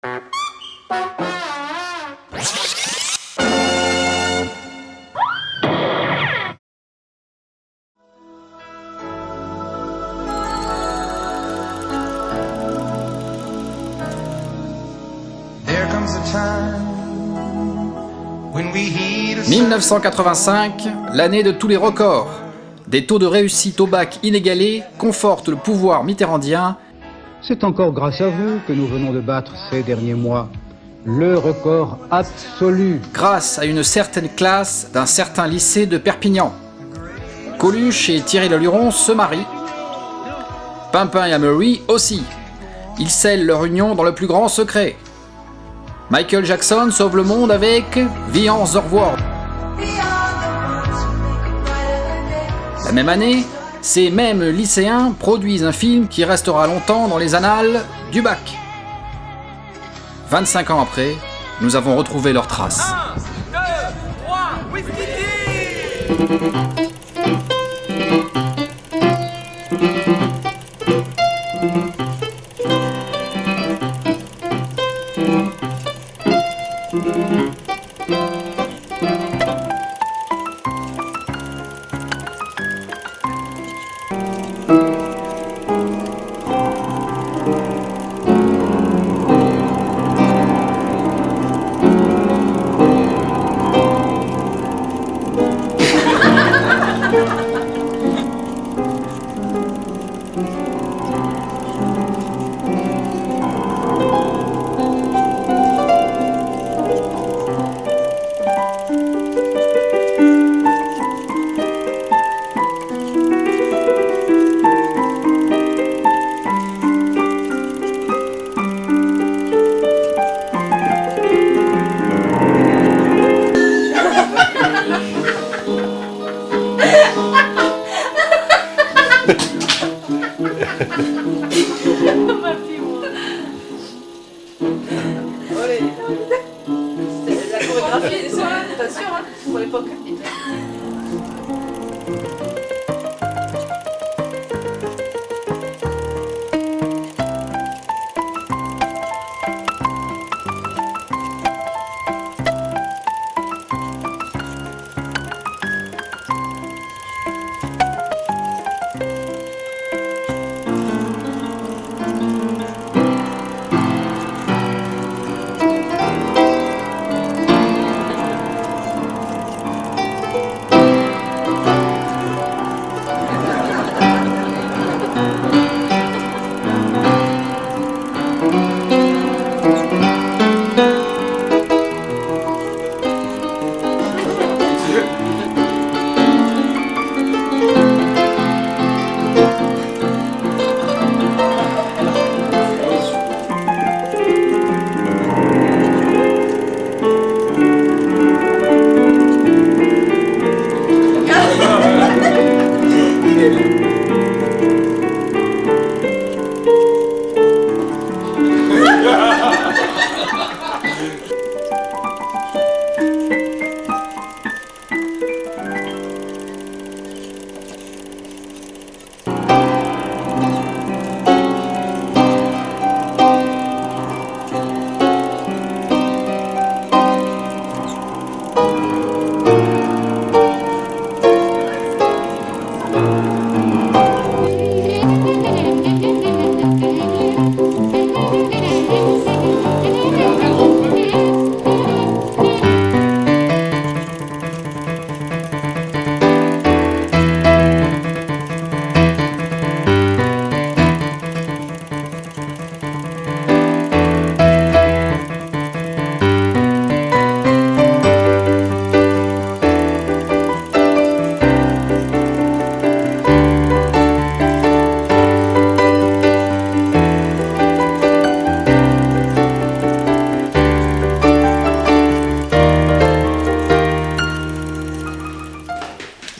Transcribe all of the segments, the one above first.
« 1985, l'année de tous les records. Des taux de réussite au bac inégalés confortent le pouvoir mitterrandien. C'est encore grâce à vous que nous venons de battre ces derniers mois le record absolu. Grâce à une certaine classe d'un certain lycée de Perpignan. Coluche et Thierry Leluron se marient. Pimpin et Amory aussi. Ils scellent leur union dans le plus grand secret. Michael Jackson sauve le monde avec Viens au revoir. La même année, ces mêmes lycéens produisent un film qui restera longtemps dans les annales du bac. 25 ans après, nous avons retrouvé leurs traces. 1, 2, 3, whisky! La chorégraphie, t'as sûr, hein, pour l'époque.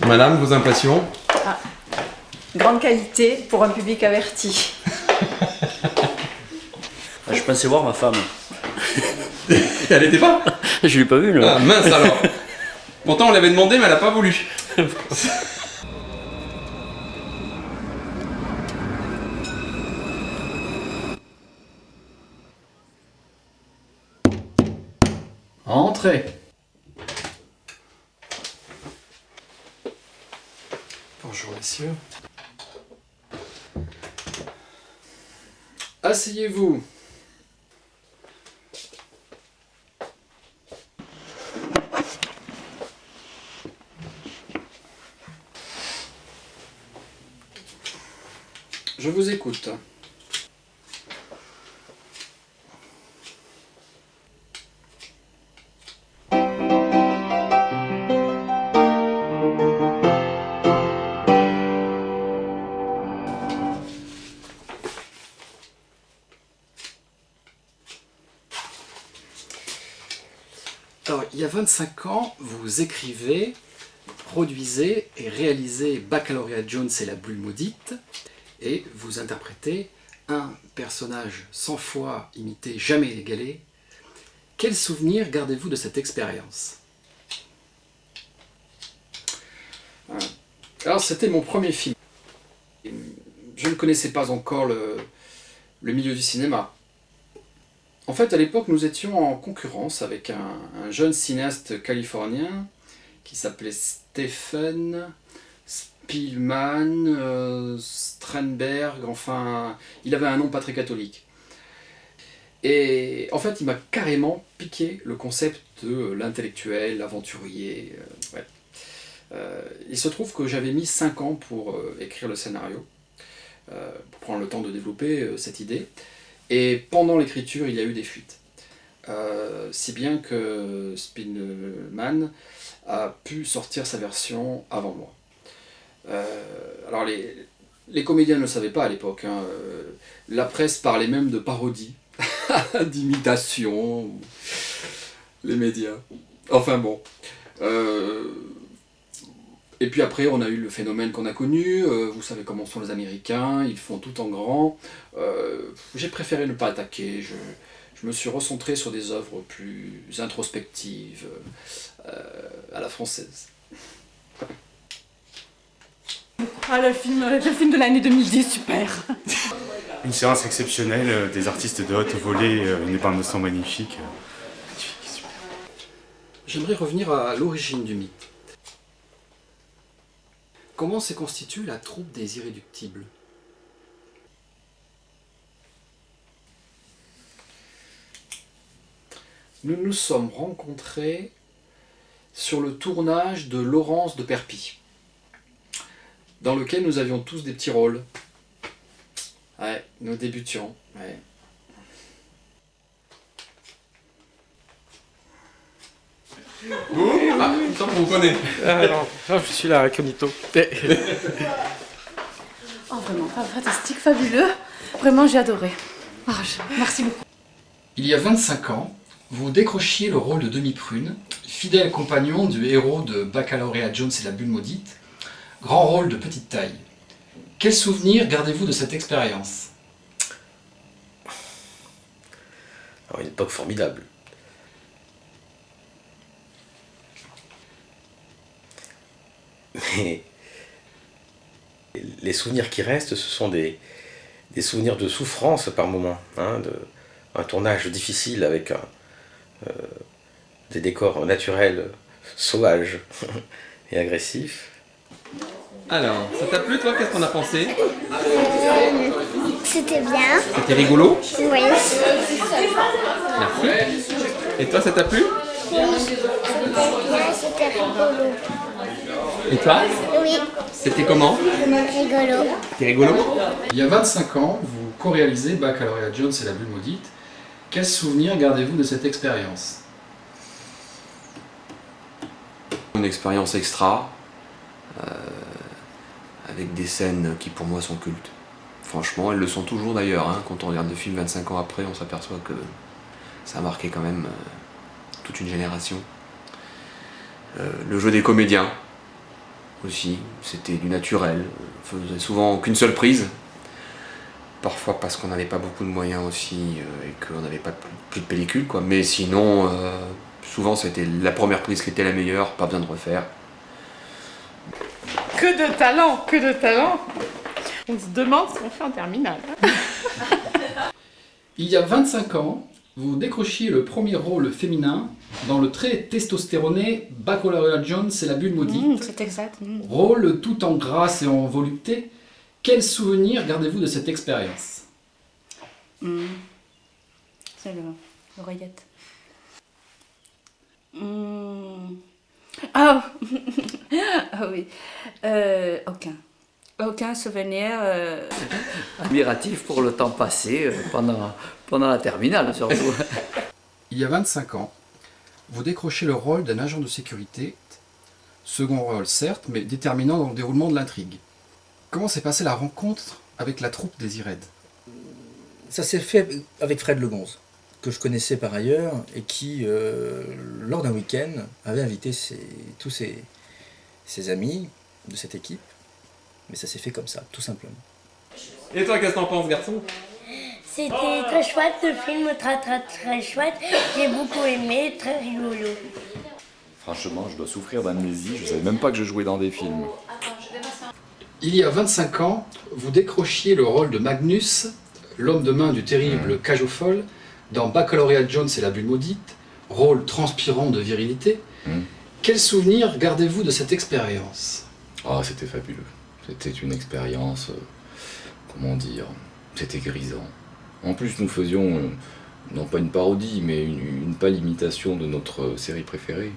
Madame, vos impressions? Grande qualité pour un public averti. Je pensais voir ma femme. Elle était pas? Je l'ai pas vue, là. Ah mince alors. Pourtant on l'avait demandé mais elle a pas voulu. Entrez. Bonjour messieurs. Asseyez-vous. Je vous écoute. Alors, il y a 25 ans, vous écrivez, produisez et réalisez Baccalauréat Jones et la bulle maudite, et vous interprétez un personnage 100 fois imité, jamais égalé. Quel souvenir gardez-vous de cette expérience? Alors, c'était mon premier film. Je ne connaissais pas encore le milieu du cinéma. En fait, à l'époque, nous étions en concurrence avec un jeune cinéaste californien qui s'appelait Stephen Spielman, Strandberg, enfin, il avait un nom pas très catholique. Et en fait, il m'a carrément piqué le concept de l'intellectuel, l'aventurier. Ouais. Il se trouve que j'avais mis 5 ans pour écrire le scénario, pour prendre le temps de développer cette idée. Et pendant l'écriture, il y a eu des fuites. Si bien que Spielman a pu sortir sa version avant moi. Alors les comédiens ne le savaient pas à l'époque. Hein. La presse parlait même de parodie, d'imitation, les médias. Enfin bon. Et puis après, on a eu le phénomène qu'on a connu. Vous savez comment sont les Américains, ils font tout en grand. J'ai préféré ne pas attaquer. Je me suis recentré sur des œuvres plus introspectives, à la française. Ah, le film de l'année 2010, super. Une séance exceptionnelle, des artistes de haute volée, une bande de son magnifique. Super. J'aimerais revenir à l'origine du mythe. Comment s'est constituée la troupe des Irréductibles? Nous nous sommes rencontrés sur le tournage de Laurence de Perpy, dans lequel nous avions tous des petits rôles. Ouais, nous débutions. Ouais. Vous Ah, il me semble qu'on vous connaît. Ah non, je suis là, incognito. Oh, vraiment, fantastique, fabuleux. Vraiment, j'ai adoré. Merci beaucoup. Il y a 25 ans, vous décrochiez le rôle de Demi-Prune, fidèle compagnon du héros de Baccalauréat Jones et la bulle maudite, grand rôle de petite taille. Quel souvenir gardez-vous de cette expérience? Alors, une époque formidable. Mais les souvenirs qui restent, ce sont des souvenirs de souffrance par moments, hein, un tournage difficile avec des décors naturels sauvages et agressifs. Alors, ça t'a plu toi? Qu'est-ce qu'on a pensé? C'était bien. C'était rigolo? Oui. Merci. Et toi, ça t'a plu? Oui. C'était bien, c'était rigolo. Et toi? Oui. C'était comment? Rigolo. C'était rigolo? Il y a 25 ans, vous co-réalisez Baccalauréat Jones et la bulle maudite. Quel souvenir gardez-vous de cette expérience? Une expérience extra, avec des scènes qui pour moi sont cultes. Franchement, elles le sont toujours d'ailleurs, hein. Quand on regarde le film 25 ans après, on s'aperçoit que ça a marqué quand même toute une génération. Le jeu des comédiens aussi, c'était du naturel, on faisait souvent qu'une seule prise. Parfois parce qu'on n'avait pas beaucoup de moyens aussi et qu'on n'avait pas plus de pellicule, quoi. Mais sinon, souvent c'était la première prise qui était la meilleure, pas besoin de refaire. Que de talent, que de talent. On se demande ce qu'on fait en terminale. Il y a 25 ans, vous décrochiez le premier rôle féminin dans le très testostéroné Baccalauréat Jones et la bulle maudite. C'est exact. Rôle tout en grâce et en volupté. Quel souvenir gardez-vous de cette expérience? C'est l'oreillette. Ah oui. Aucun souvenir. Admiratif pour le temps passé pendant la terminale, surtout. Il y a 25 ans, vous décrochez le rôle d'un agent de sécurité, second rôle certes, mais déterminant dans le déroulement de l'intrigue. Comment s'est passée la rencontre avec la troupe des IRED? Ça s'est fait avec Fred Legonze, que je connaissais par ailleurs, et qui, lors d'un week-end, avait invité tous ses amis de cette équipe. Mais ça s'est fait comme ça, tout simplement. Et toi, qu'est-ce que t'en penses, garçon? C'était très chouette, le film, très chouette. J'ai beaucoup aimé, très rigolo. Franchement, je dois souffrir d'amnésie, je savais même pas que je jouais dans des films. Il y a 25 ans, vous décrochiez le rôle de Magnus, l'homme de main du terrible Cajofol, dans Baccalauréat Jones et la bulle maudite, rôle transpirant de virilité. Quel souvenir gardez-vous de cette expérience? Ah, c'était fabuleux. C'était une expérience, comment dire, c'était grisant. En plus, nous faisions, non pas une parodie, mais une pâle imitation de notre série préférée.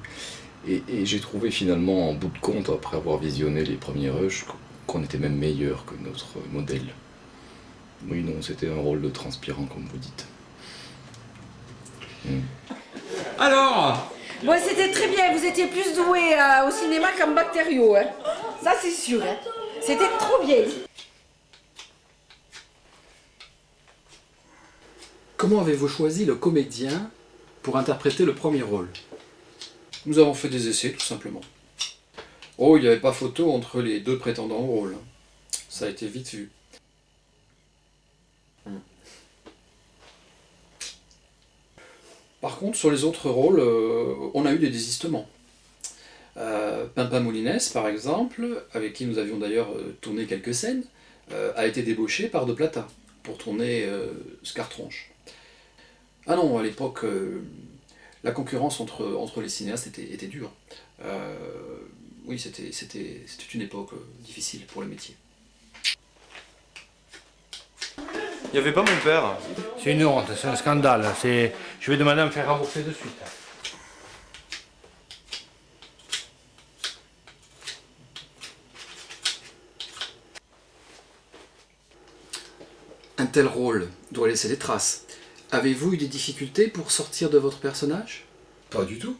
Et j'ai trouvé finalement, en bout de compte, après avoir visionné les premiers rushs, qu'on était même meilleur que notre modèle. Oui, non, c'était un rôle de transpirant, comme vous dites. Alors, Bon, c'était très bien, vous étiez plus doué au cinéma qu'en bactériaux, hein. Ça c'est sûr, hein. C'était trop bien. Comment avez-vous choisi le comédien pour interpréter le premier rôle? Nous avons fait des essais, tout simplement. Oh, il n'y avait pas photo entre les deux prétendants au rôle. Ça a été vite vu. Par contre, sur les autres rôles, on a eu des désistements. Pimpin Moulinès, par exemple, avec qui nous avions d'ailleurs tourné quelques scènes, a été débauché par De Plata pour tourner Scartronche. Ah non, à l'époque, la concurrence entre les cinéastes était dure. Oui, c'était une époque difficile pour le métier. Il n'y avait pas mon père. C'est une honte, c'est un scandale. Je vais demander à me faire rembourser de suite. Un tel rôle doit laisser des traces. Avez-vous eu des difficultés pour sortir de votre personnage? Pas du tout.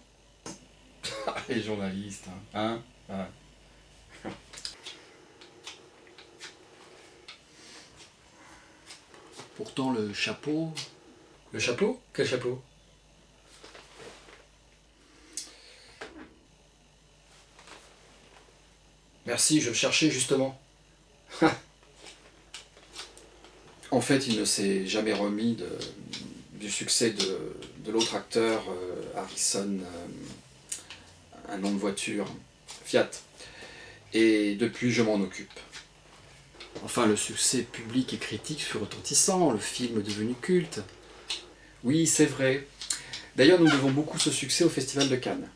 Les journalistes, hein, hein. Pourtant, le chapeau... Le chapeau? Quel chapeau? Merci, je le cherchais justement. En fait, il ne s'est jamais remis du succès de l'autre acteur, Harrison, un nom de voiture, Fiat. Et depuis, je m'en occupe. Enfin, le succès public et critique fut retentissant, le film est devenu culte. Oui, c'est vrai. D'ailleurs, nous devons beaucoup ce succès au Festival de Cannes.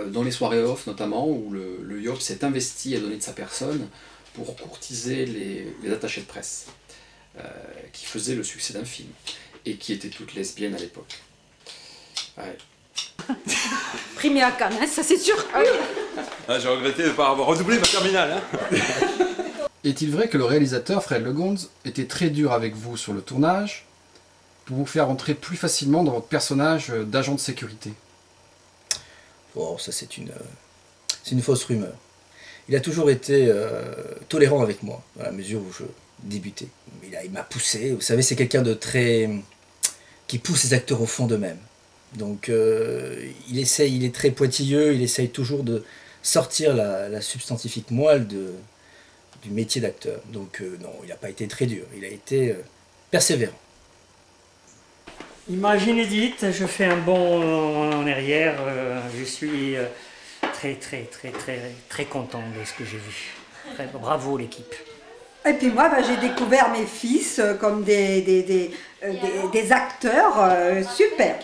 Dans les soirées off notamment, où le IOP s'est investi à donner de sa personne pour courtiser les attachés de presse, qui faisaient le succès d'un film, et qui étaient toutes lesbiennes à l'époque. Ouais. Primé à Cannes, hein, ça c'est sûr. Ah, j'ai regretté de ne pas avoir redoublé ma terminale. Hein. Est-il vrai que le réalisateur Fred Legonze était très dur avec vous sur le tournage pour vous faire entrer plus facilement dans votre personnage d'agent de sécurité? Oh, ça c'est une fausse rumeur. Il a toujours été tolérant avec moi, dans la mesure où je débutais. Il m'a poussé, vous savez, c'est quelqu'un de très... qui pousse les acteurs au fond d'eux-mêmes. Donc il est très pointilleux, il essaye toujours de sortir la substantifique moelle du métier d'acteur. Donc non, il n'a pas été très dur, il a été persévérant. Image inédite, je fais un bond en arrière, je suis très content de ce que j'ai vu. Bravo l'équipe. Et puis moi, j'ai découvert mes fils comme des acteurs super.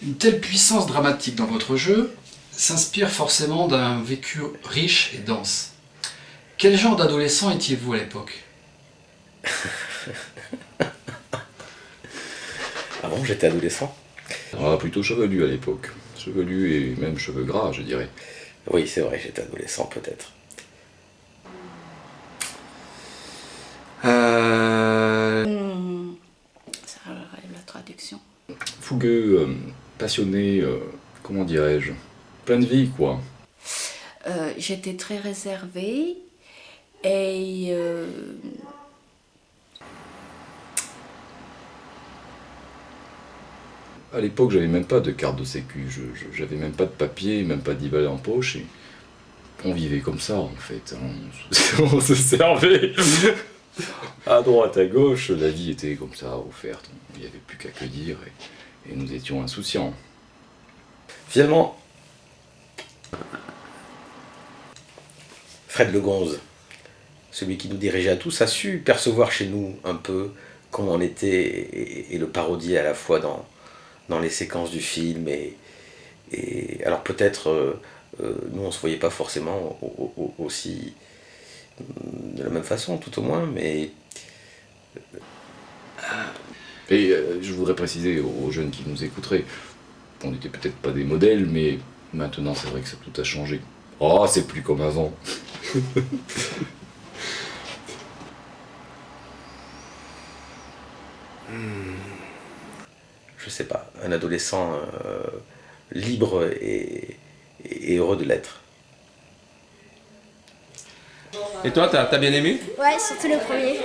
Une telle puissance dramatique dans votre jeu s'inspire forcément d'un vécu riche et dense. Quel genre d'adolescent étiez-vous à l'époque? Ah bon, j'étais adolescent? Ah, plutôt chevelu à l'époque. Chevelu et même cheveux gras, je dirais. Oui, c'est vrai, j'étais adolescent peut-être. Ça relève la traduction. Fougueux, passionné, comment dirais-je, plein de vie, quoi. J'étais très réservée et À l'époque, j'avais même pas de carte de sécu, j'avais même pas de papier, même pas d'e-ball en poche, et on vivait comme ça, en fait. On se servait à droite, à gauche, la vie était comme ça, offerte. Il n'y avait plus qu'à que dire, et nous étions insouciants. Finalement, Fred Legonze, celui qui nous dirigeait à tous, a su percevoir chez nous un peu comment on était et le parodier à la fois dans les séquences du film. Et alors peut-être, nous on se voyait pas forcément aussi de la même façon, tout au moins, mais... Et je voudrais préciser aux jeunes qui nous écouteraient, on n'était peut-être pas des modèles, mais maintenant c'est vrai que ça tout a changé. Oh, c'est plus comme avant. Je sais pas, un adolescent libre et heureux de l'être. Et toi, t'as bien aimé? Ouais, surtout le premier.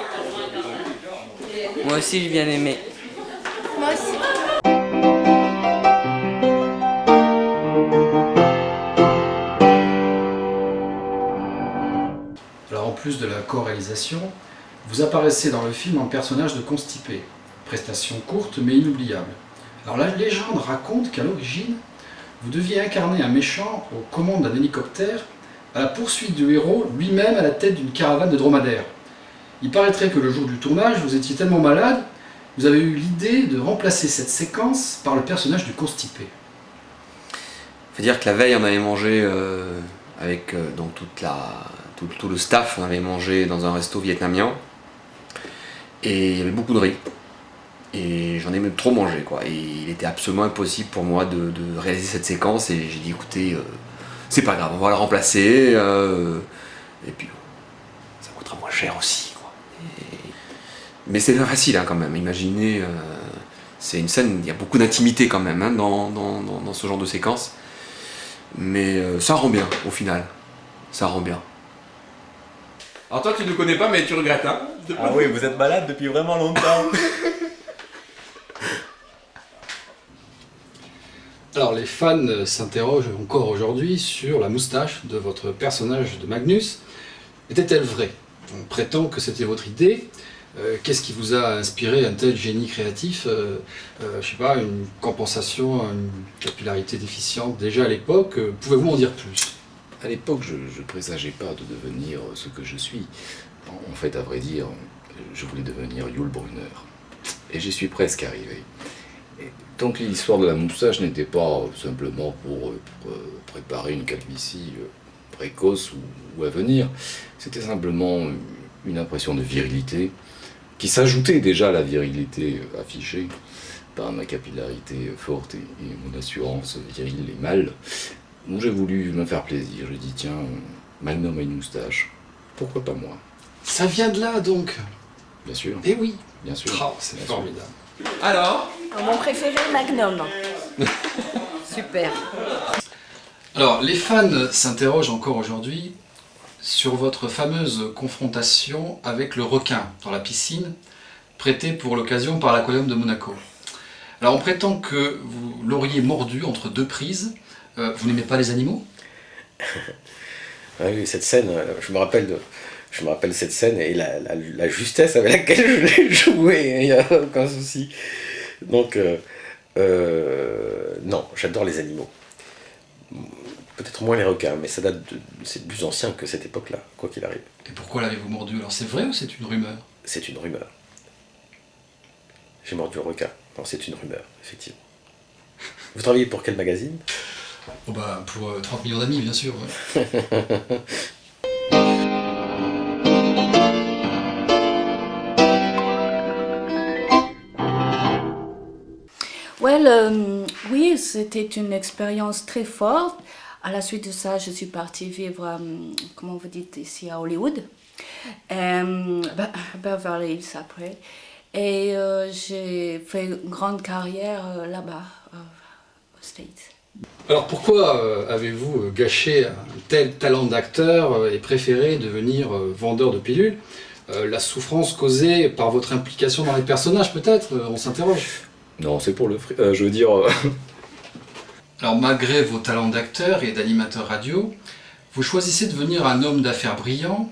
Moi aussi, j'ai bien aimé. Moi aussi. Alors en plus de la co-réalisation, vous apparaissez dans le film en personnage de constipé. Prestation courte mais inoubliable. Alors la légende raconte qu'à l'origine, vous deviez incarner un méchant aux commandes d'un hélicoptère à la poursuite du héros, lui-même à la tête d'une caravane de dromadaires. Il paraîtrait que le jour du tournage, vous étiez tellement malade, vous avez eu l'idée de remplacer cette séquence par le personnage du constipé. Faut dire que la veille, on avait mangé avec donc tout le staff, on avait mangé dans un resto vietnamien et il y avait beaucoup de riz. Et j'en ai même trop mangé, quoi. Et il était absolument impossible pour moi de réaliser cette séquence. Et j'ai dit, écoutez, c'est pas grave, on va la remplacer. Et puis, ça coûtera moins cher aussi, quoi. Mais c'est pas facile, hein, quand même. Imaginez, c'est une scène, il y a beaucoup d'intimité quand même, hein, dans ce genre de séquence. Mais ça rend bien, au final. Ça rend bien. Alors toi, tu ne connais pas, mais tu regrettes, hein? Ah oui, vous êtes malade depuis vraiment longtemps. Alors les fans s'interrogent encore aujourd'hui sur la moustache de votre personnage de Magnus. Était-elle vraie? On prétend que c'était votre idée. Qu'est-ce qui vous a inspiré un tel génie créatif? Je sais pas, une compensation, une capillarité déficiente déjà à l'époque. Pouvez-vous en dire plus? À l'époque, je ne présageais pas de devenir ce que je suis. En fait, à vrai dire, je voulais devenir Yul Brynner. Et j'y suis presque arrivé. Et donc l'histoire de la moustache n'était pas simplement pour préparer une calvitie précoce ou à venir. C'était simplement une impression de virilité qui s'ajoutait déjà à la virilité affichée par ma capillarité forte et mon assurance virile et mâle. Donc j'ai voulu me faire plaisir. J'ai dit tiens, Magnum a une moustache, pourquoi pas moi? Ça vient de là donc? Bien sûr. Eh oui. Bien sûr. Oh, c'est formidable. Alors? Mon préféré, Magnum. Super. Alors, les fans s'interrogent encore aujourd'hui sur votre fameuse confrontation avec le requin dans la piscine, prêtée pour l'occasion par l'Aquarium de Monaco. Alors, on prétend que vous l'auriez mordu entre deux prises. Vous n'aimez pas les animaux? Oui, cette scène, je me rappelle cette scène et la justesse avec laquelle je l'ai jouée, il n'y a aucun souci. Donc, Non, j'adore les animaux. Peut-être moins les requins, mais c'est plus ancien que cette époque-là, quoi qu'il arrive. Et pourquoi l'avez-vous mordu? Alors c'est vrai ou c'est une rumeur? C'est une rumeur. J'ai mordu un requin. Non, c'est une rumeur, effectivement. Vous travaillez pour quel magazine? Oh bah, pour 30 millions d'amis, bien sûr. Ouais. Oui, c'était une expérience très forte. À la suite de ça, je suis partie vivre, comment vous dites ici, à Hollywood, Beverly Hills après. Et j'ai fait une grande carrière là-bas, aux States. Alors pourquoi avez-vous gâché un tel talent d'acteur et préféré devenir vendeur de pilules? La souffrance causée par votre implication dans les personnages peut-être, on s'interroge. Non, c'est pour le je veux dire... Alors malgré vos talents d'acteur et d'animateur radio, vous choisissez de devenir un homme d'affaires brillant,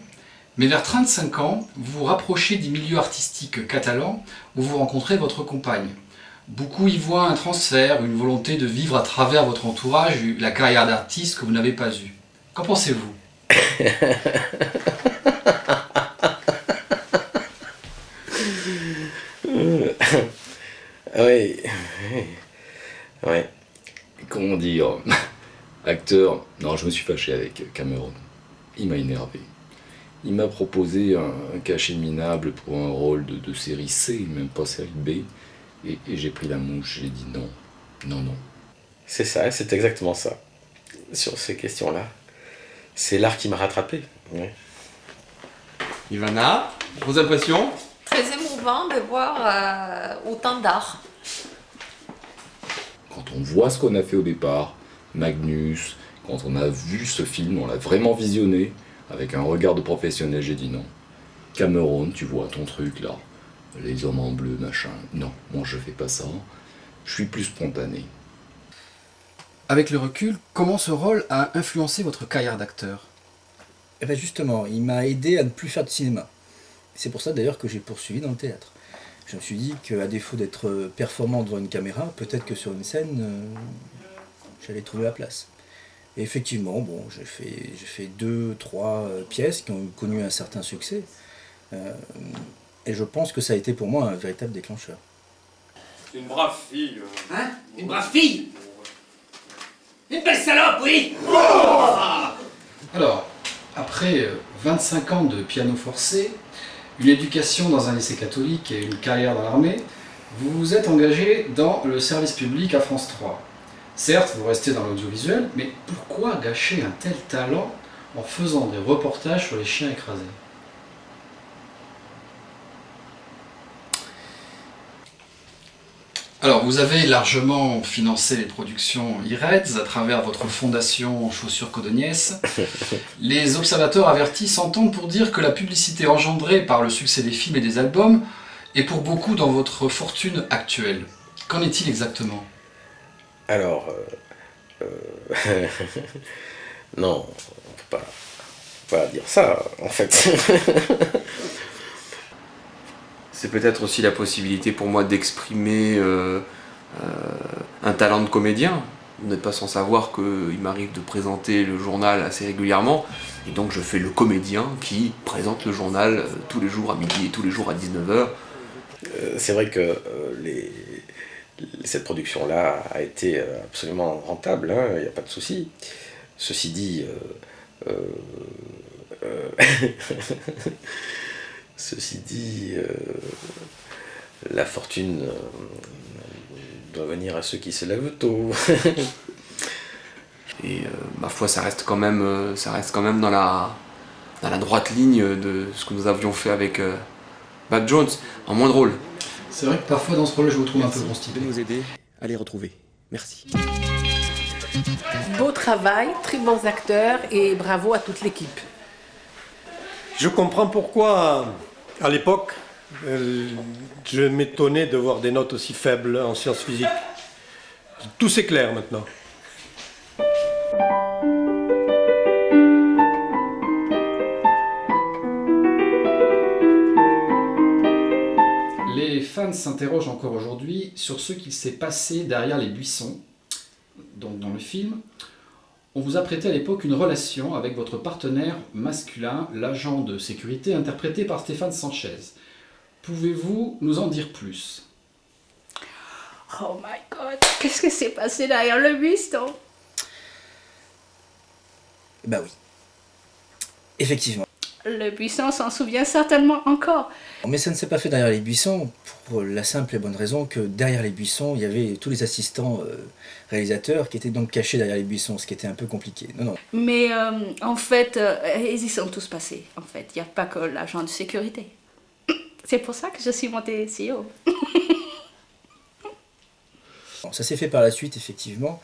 mais vers 35 ans, vous vous rapprochez du milieu artistique catalan où vous rencontrez votre compagne. Beaucoup y voient un transfert, une volonté de vivre à travers votre entourage la carrière d'artiste que vous n'avez pas eue. Qu'en pensez-vous? Oui. Ouais. Comment dire? Acteur, non, je me suis fâché avec Cameron. Il m'a énervé. Il m'a proposé un cachet minable pour un rôle de série C, même pas série B. Et j'ai pris la mouche, j'ai dit non. Non, non. C'est ça, c'est exactement ça. Sur ces questions-là. C'est l'art qui m'a rattrapé. Ouais. Ivana, vos impressions? Très émouvant de voir autant d'art. Quand on voit ce qu'on a fait au départ, Magnus, quand on a vu ce film, on l'a vraiment visionné, avec un regard de professionnel, j'ai dit non. Cameron, tu vois ton truc là, les hommes en bleu, machin, non, moi je fais pas ça, je suis plus spontané. Avec le recul, comment ce rôle a influencé votre carrière d'acteur? Eh bien justement, il m'a aidé à ne plus faire de cinéma. C'est pour ça d'ailleurs que j'ai poursuivi dans le théâtre. Je me suis dit qu'à défaut d'être performant devant une caméra, peut-être que sur une scène, j'allais trouver la place. Et effectivement, bon, j'ai fait 2-3 pièces qui ont connu un certain succès. Et je pense que ça a été pour moi un véritable déclencheur. C'est une brave fille. Hein? Une brave fille? Une belle salope, oui! Alors, après 25 ans de piano forcé, une éducation dans un lycée catholique et une carrière dans l'armée, vous vous êtes engagé dans le service public à France 3. Certes, vous restez dans l'audiovisuel, mais pourquoi gâcher un tel talent en faisant des reportages sur les chiens écrasés? Alors, vous avez largement financé les productions IREDS à travers votre fondation Chaussures Codogniès. Les observateurs avertis s'entendent pour dire que la publicité engendrée par le succès des films et des albums est pour beaucoup dans votre fortune actuelle. Qu'en est-il exactement? Alors, non, on peut pas dire ça, en fait. C'est peut-être aussi la possibilité pour moi d'exprimer un talent de comédien. Vous n'êtes pas sans savoir qu'il m'arrive de présenter le journal assez régulièrement, et donc je fais le comédien qui présente le journal tous les jours à midi et tous les jours à 19h. C'est vrai que cette production-là a été absolument rentable, hein, il n'y a pas de souci. Ceci dit, la fortune doit venir à ceux qui se lèvent tôt. Et ma foi, ça reste quand même dans la droite ligne de ce que nous avions fait avec Bad Jones, en moins drôle. C'est vrai que parfois dans ce rôle, je vous trouve un peu constipé. De nous aider à les retrouver. Merci. Beau travail, très bons acteurs et bravo à toute l'équipe. Je comprends pourquoi, à l'époque, je m'étonnais de voir des notes aussi faibles en sciences physiques. Tout s'éclaire maintenant. Les fans fans s'interrogent encore aujourd'hui sur ce qu'il s'est passé derrière les buissons. Donc dans le film, on vous a prêté à l'époque une relation avec votre partenaire masculin, l'agent de sécurité interprété par Stéphane Sanchez. Pouvez-vous nous en dire plus? Oh my God, qu'est-ce qui s'est passé derrière le buisson? Bah oui. Effectivement. Le buisson s'en souvient certainement encore. Mais ça ne s'est pas fait derrière les buissons, pour la simple et bonne raison que derrière les buissons, il y avait tous les assistants réalisateurs qui étaient donc cachés derrière les buissons, ce qui était un peu compliqué. Non, non. Mais en fait, ils y sont tous passés. En fait, il n'y a pas que l'agent de sécurité. C'est pour ça que je suis montée CEO. Bon, ça s'est fait par la suite, effectivement.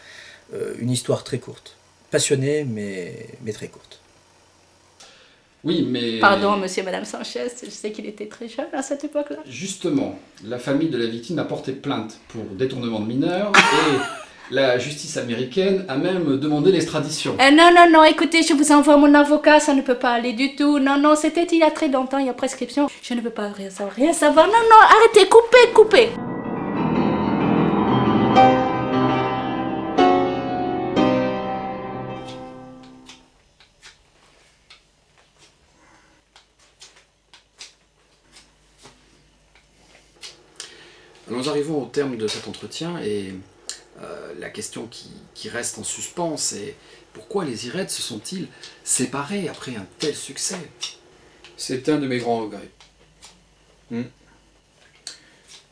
Une histoire très courte. Passionnée, mais très courte. Oui, mais... Pardon, monsieur et madame Sanchez, je sais qu'il était très jeune à cette époque-là. Justement, la famille de la victime a porté plainte pour détournement de mineurs et la justice américaine a même demandé l'extradition. Non, écoutez, je vous envoie mon avocat, ça ne peut pas aller du tout. Non, c'était il y a très longtemps, il y a prescription. Je ne veux pas rien savoir. Non, arrêtez, coupez. Nous arrivons au terme de cet entretien et la question qui reste en suspens, c'est pourquoi les Irettes se sont-ils séparés après un tel succès? C'est un de mes grands regrets.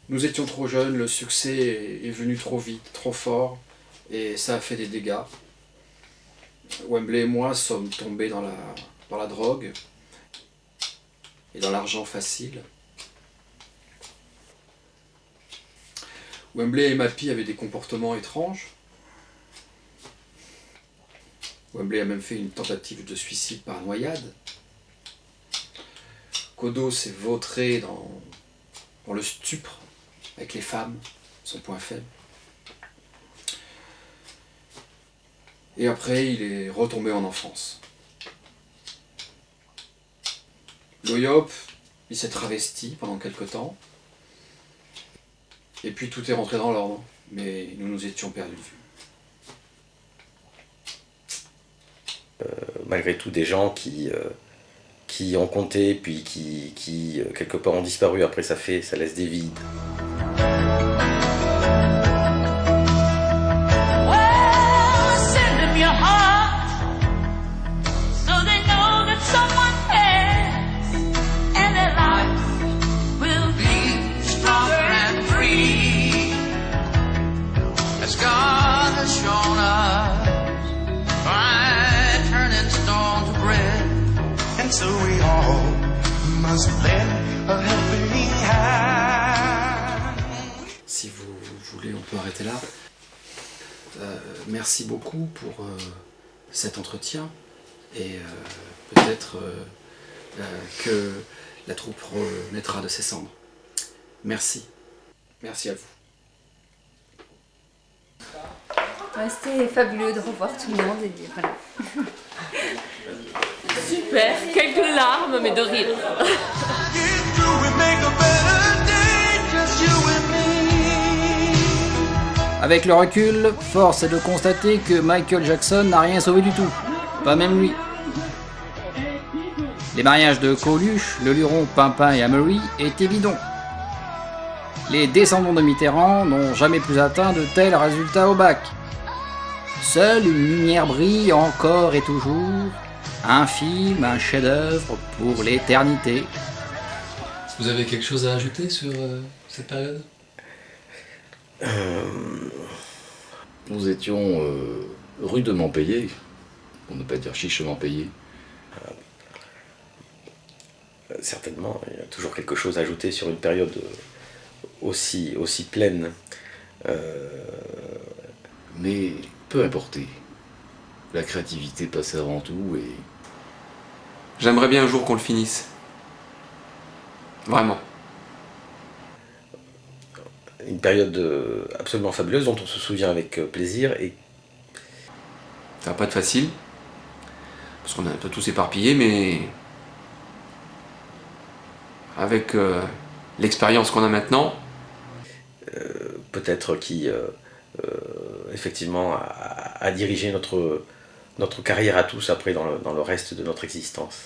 Nous étions trop jeunes, le succès est venu trop vite, trop fort, et ça a fait des dégâts. Wembley et moi sommes tombés dans la drogue et dans l'argent facile. Wembley et Mappy avaient des comportements étranges. Wembley a même fait une tentative de suicide par noyade. Kodo s'est vautré dans le stupre avec les femmes, son point faible. Et après, il est retombé en enfance. Loyop, il s'est travesti pendant quelque temps. Et puis tout est rentré dans l'ordre, mais nous nous étions perdus de vue. Malgré tout, des gens qui ont compté, puis qui quelque part ont disparu, après ça laisse des vides. So we all must lend a helping hand. Si vous voulez, on peut arrêter là. Merci beaucoup pour cet entretien et peut-être que la troupe renaîtra de ses cendres. Merci. Merci à vous. Ouais, c'était fabuleux de revoir tout le monde et voilà. Super, quelques larmes, mais de rire. Avec le recul, force est de constater que Michael Jackson n'a rien sauvé du tout. Pas même lui. Les mariages de Coluche, Le Luron, Pimpin et Amory étaient bidons. Les descendants de Mitterrand n'ont jamais plus atteint de tels résultats au bac. Seule une lumière brille encore et toujours. Un film, un chef-d'œuvre pour l'éternité. Vous avez quelque chose à ajouter sur cette période? Nous étions rudement payés, pour ne pas dire chichement payés. Certainement, il y a toujours quelque chose à ajouter sur une période aussi pleine. Mais peu importe. La créativité passe avant tout et... J'aimerais bien un jour qu'on le finisse. Vraiment. Une période absolument fabuleuse dont on se souvient avec plaisir et... Ça va pas être facile, parce qu'on est un peu tous éparpillés, mais... Avec l'expérience qu'on a maintenant, peut-être qui effectivement a dirigé notre carrière à tous après dans le reste de notre existence.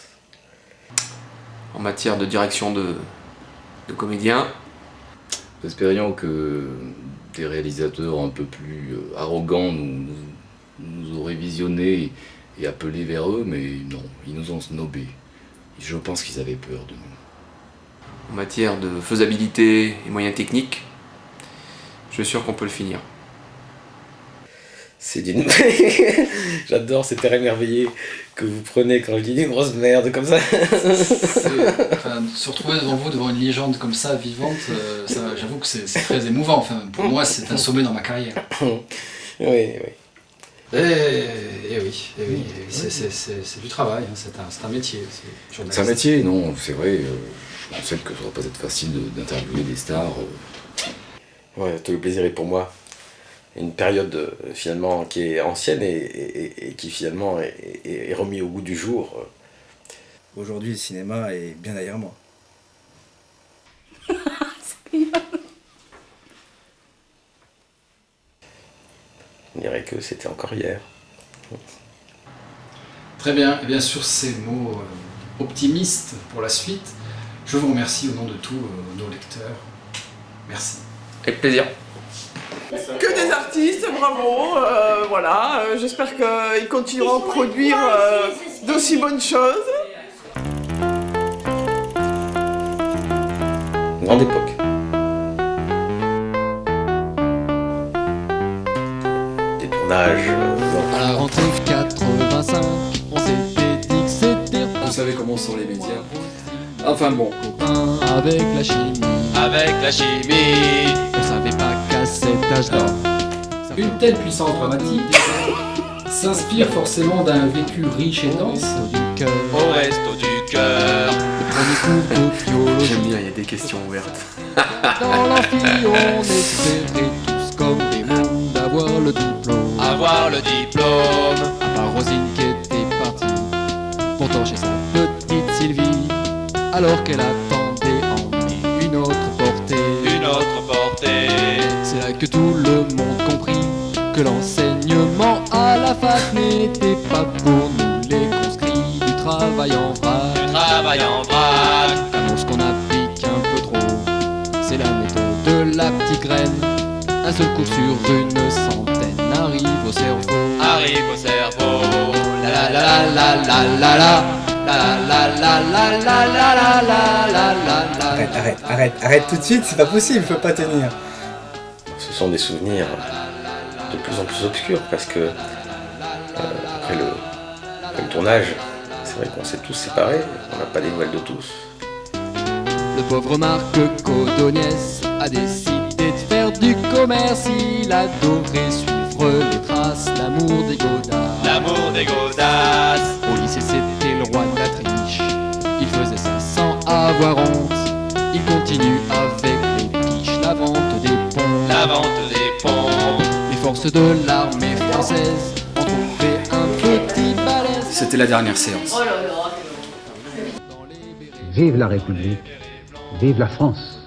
En matière de direction de comédiens, Nous espérions que des réalisateurs un peu plus arrogants nous auraient visionnés et appelés vers eux, mais non, ils nous ont snobés. Je pense qu'ils avaient peur de nous. en matière de faisabilité et moyens techniques, je suis sûr qu'on peut le finir. C'est d'une... J'adore ces terres émerveillées que vous prenez quand je dis des grosses merdes comme ça. Se retrouver devant vous, devant une légende comme ça, vivante, j'avoue que c'est très émouvant. Enfin, pour moi, c'est un sommet dans ma carrière. Oui. Et oui, c'est du travail, hein, c'est un métier. C'est un métier, non, c'est vrai. Je pensais que ça ne va pas être facile d'interviewer des stars. Ouais, tout le plaisir est pour moi. Une période finalement qui est ancienne et qui finalement est remis au goût du jour. Aujourd'hui, le cinéma est bien derrière moi. On dirait que c'était encore hier. Très bien, et bien sur ces mots optimistes pour la suite, je vous remercie au nom de tous nos lecteurs. Merci. Avec plaisir. Que des artistes, bravo, voilà, j'espère qu'ils continueront à produire d'aussi bonnes choses. Grande époque. Des tournages. À la rentrée 85, on s'était dit que c'était... Vous savez comment sont les médias. Enfin bon. Avec la chimie. Avec la chimie. On savait pas qu'à cet âge-là. Une telle puissance dramatique s'inspire forcément d'un vécu riche et dense. Au resto du cœur. J'aime bien, il y a des questions ouvertes. Dans l'amphi, on espérait tous comme des mômes d'avoir le diplôme. Avoir le diplôme. À part Rosine qui était partie pour torcher sa petite Sylvie, alors qu'elle attendait en une autre portée. Une autre portée. C'est là que tout le monde comprit que l'enseignement à la fac n'était pas pour nous les conscrits du travail en vrac. Du travail en vrac. L'annonce qu'on applique un peu trop, c'est la méthode de la petite graine. Un seul coup sur une centaine arrive au cerveau. Arrive au cerveau. La la la la la la la. La la la la la la la la la la. Arrête tout de suite, c'est pas possible, faut pas tenir. Ce sont des souvenirs de plus en plus obscurs parce que après le tournage, c'est vrai qu'on s'est tous séparés, on n'a pas des nouvelles de tous. Le pauvre Marc Codoniès a décidé de faire du commerce. Il adorait suivre les traces, l'amour des godasses. L'amour des godasses. Au lycée c'était le roi de la triche. Il faisait ça sans avoir honte. Il continue avec les quiches, la vente des ponts. La vente des ponts. Les forces de l'armée française ont trouvé un petit balèze. C'était la dernière séance. Vive la République, vive la France.